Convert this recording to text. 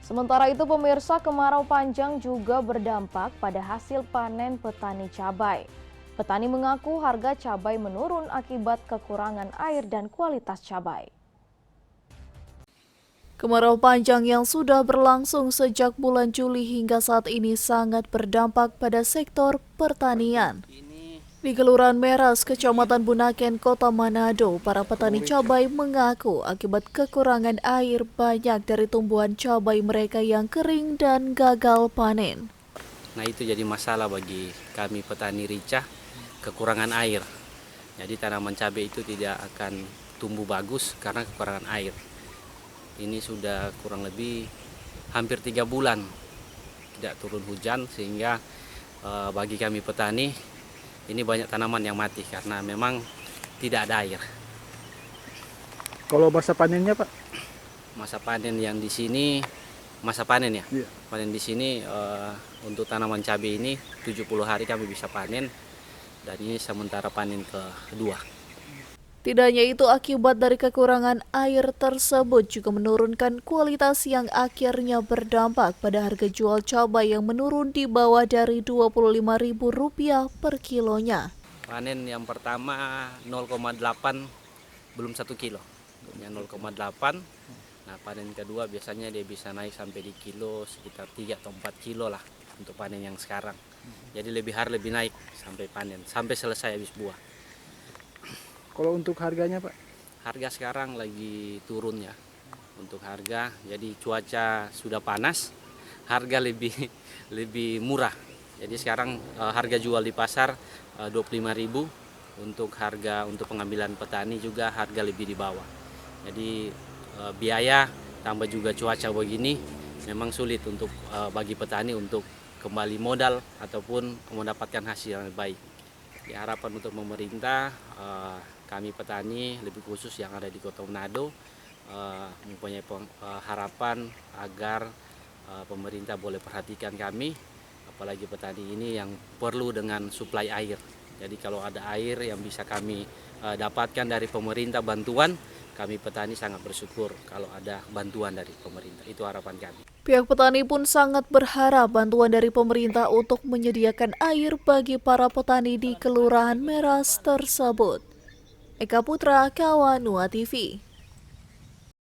Sementara itu pemirsa, kemarau panjang juga berdampak pada hasil panen petani cabai. Petani mengaku harga cabai menurun akibat kekurangan air dan kualitas cabai. Kemarau panjang yang sudah berlangsung sejak bulan Juli hingga saat ini sangat berdampak pada sektor pertanian. Di Kelurahan Meras, Kecamatan Bunaken, Kota Manado, para petani cabai mengaku akibat kekurangan air banyak dari tumbuhan cabai mereka yang kering dan gagal panen. Nah, itu jadi masalah bagi kami petani rica, kekurangan air. Jadi tanaman cabai itu tidak akan tumbuh bagus karena kekurangan air. Ini sudah kurang lebih hampir 3 bulan tidak turun hujan, sehingga bagi kami petani ini banyak tanaman yang mati karena memang tidak ada air. Kalau masa panennya, Pak? Masa panen yang di sini, masa panen ya? Iya. Panen di sini untuk tanaman cabai ini 70 hari kami bisa panen, dan ini sementara panen kedua. Tidak hanya itu, akibat dari kekurangan air tersebut juga menurunkan kualitas yang akhirnya berdampak pada harga jual cabai yang menurun di bawah dari Rp25.000 per kilonya. Panen yang pertama 0,8, belum 1 kilo, punya 0,8. Nah, panen kedua biasanya dia bisa naik sampai di kilo sekitar 3 atau 4 kilo lah untuk panen yang sekarang. Jadi lebih naik sampai panen, sampai selesai habis buah. Kalau untuk harganya, Pak? Harga sekarang lagi turun ya untuk harga. Jadi cuaca sudah panas, harga lebih murah. Jadi sekarang harga jual di pasar 25.000, untuk harga untuk pengambilan petani juga harga lebih di bawah. Jadi biaya tambah juga cuaca begini memang sulit untuk bagi petani untuk kembali modal ataupun mendapatkan hasil yang baik. Harapan untuk pemerintah, kami petani lebih khusus yang ada di Kota Manado mempunyai harapan agar pemerintah boleh perhatikan kami, apalagi petani ini yang perlu dengan suplai air. Jadi kalau ada air yang bisa kami dapatkan dari pemerintah bantuan, kami petani sangat bersyukur kalau ada bantuan dari pemerintah. Itu harapan kami. Pihak petani pun sangat berharap bantuan dari pemerintah untuk menyediakan air bagi para petani di Kelurahan Meras tersebut. Eka Putra, Kawanua TV.